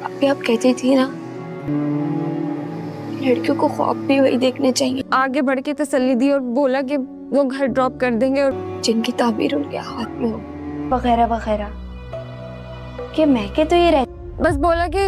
अभी आप कहती थी ना, लड़कियों को ख्वाब भी वही देखने चाहिए आगे बढ़ के तसल्ली दी और बोला कि वो घर ड्रॉप कर देंगे और जिनकी ताबीर उनके हाथ में हो, वगैरह वगैरह। कि महके तो ये रहती। बस बोला कि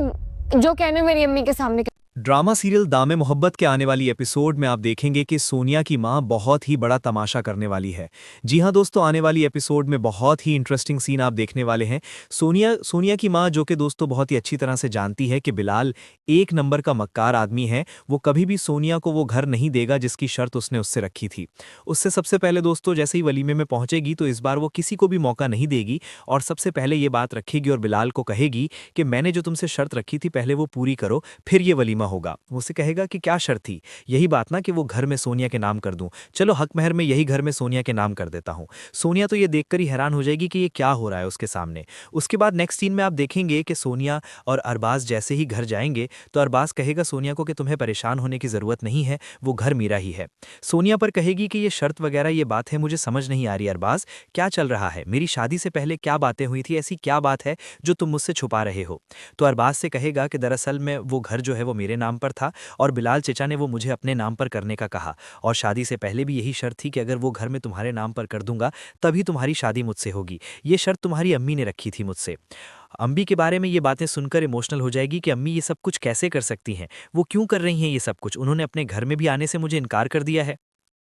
जो कहने मेरी अम्मी के सामने। ड्रामा सीरियल दामे मोहब्बत के आने वाली एपिसोड में आप देखेंगे कि सोनिया की मां बहुत ही बड़ा तमाशा करने वाली है। जी हां दोस्तों, आने वाली एपिसोड में बहुत ही इंटरेस्टिंग सीन आप देखने वाले हैं। सोनिया की मां, जो कि दोस्तों बहुत ही अच्छी तरह से जानती है कि बिलाल एक नंबर का मक्कार आदमी है, वो कभी भी सोनिया को वो घर नहीं देगा जिसकी शर्त उसने उससे रखी थी। उससे सबसे पहले दोस्तों जैसे ही वलीमे में पहुंचेगी तो इस बार वो किसी को भी मौका नहीं देगी और सबसे पहले ये बात रखेगी और बिलाल को कहेगी कि मैंने जो तुमसे शर्त रखी थी पहले वो पूरी करो, फिर ये वलीमा होगा। वो उसे कहेगा कि क्या शर्त थी? यही बात ना कि वो घर में सोनिया के नाम कर दूं। चलो हक महर में यही घर में सोनिया के नाम कर देता हूं। सोनिया तो ये देखकर ही हैरान हो जाएगी कि ये क्या हो रहा है उसके सामने। उसके बाद नेक्स्ट सीन में आप देखेंगे कि सोनिया और अरबाज जैसे ही घर जाएंगे तो अरबाज कहेगा सोनिया को कि तुम्हें परेशान होने की जरूरत नहीं है, वो घर मेरा ही है। सोनिया पर कहेगी कि ये शर्त वगैरह ये बात है मुझे समझ नहीं आ रही अरबाज, क्या चल रहा है? मेरी शादी से पहले क्या बातें हुई थी? ऐसी क्या बात है जो तुम मुझसे छुपा रहे हो? तो अरबाज से कहेगा कि दरअसल में वो घर जो है वो मेरे नाम पर था और बिलाल चचा ने वो मुझे अपने नाम पर करने का कहा और शादी से पहले भी यही शर्त थी कि अगर वो घर में तुम्हारे नाम पर कर दूंगा तभी तुम्हारी शादी मुझसे होगी। ये शर्त तुम्हारी अम्मी ने रखी थी मुझसे। अम्मी के बारे में ये बातें सुनकर इमोशनल हो जाएगी कि अम्मी ये सब कुछ कैसे कर सकती हैं, वो क्यों कर रही हैं ये सब कुछ, उन्होंने अपने घर में भी आने से मुझे इनकार कर दिया है।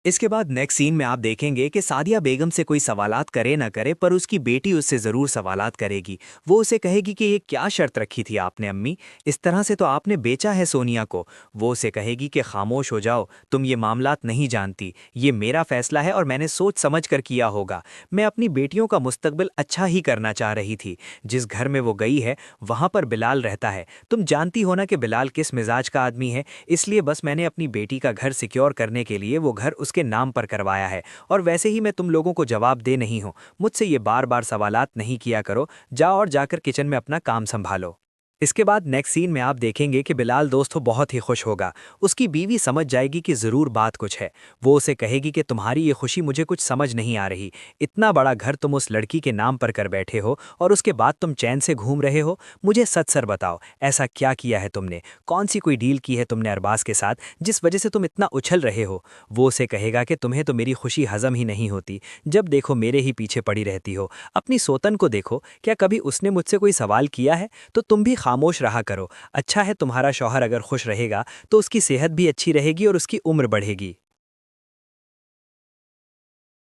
इसके बाद नेक्स्ट सीन में आप देखेंगे कि सादिया बेगम से कोई सवालात करे ना करे पर उसकी बेटी उससे ज़रूर सवालात करेगी। वो उसे कहेगी कि ये क्या शर्त रखी थी आपने अम्मी, इस तरह से तो आपने बेचा है सोनिया को। वो उसे कहेगी कि खामोश हो जाओ, तुम ये मामलात नहीं जानती, ये मेरा फैसला है और मैंने सोच समझ कर किया होगा। मैं अपनी बेटियों का मुस्तकबिल अच्छा ही करना चाह रही थी। जिस घर में वो गई है वहाँ पर बिलाल रहता है, तुम जानती हो ना कि बिलाल किस मिजाज का आदमी है, इसलिए बस मैंने अपनी बेटी का घर सिक्योर करने के लिए वो घर के नाम पर करवाया है। और वैसे ही मैं तुम लोगों को जवाब दे नहीं हूं, मुझसे ये बार बार सवालात नहीं किया करो, जाओ और जाकर किचन में अपना काम संभालो। इसके बाद नेक्स्ट सीन में आप देखेंगे कि बिलाल दोस्तों बहुत ही खुश होगा। उसकी बीवी समझ जाएगी कि ज़रूर बात कुछ है। वो उसे कहेगी कि तुम्हारी ये खुशी मुझे कुछ समझ नहीं आ रही, इतना बड़ा घर तुम उस लड़की के नाम पर कर बैठे हो और उसके बाद तुम चैन से घूम रहे हो। मुझे सच सच बताओ, ऐसा क्या किया है तुमने? कौन सी कोई डील की है तुमने अरबाज के साथ जिस वजह से तुम इतना उछल रहे हो? वो उसे कहेगा कि तुम्हें तो मेरी खुशी हजम ही नहीं होती, जब देखो मेरे ही पीछे पड़ी रहती हो। अपनी सोतन को देखो, क्या कभी उसने मुझसे कोई सवाल किया है? तो तुम भी खामोश रहा करो। अच्छा है तुम्हारा शौहर अगर खुश रहेगा तो उसकी सेहत भी अच्छी रहेगी और उसकी उम्र बढ़ेगी।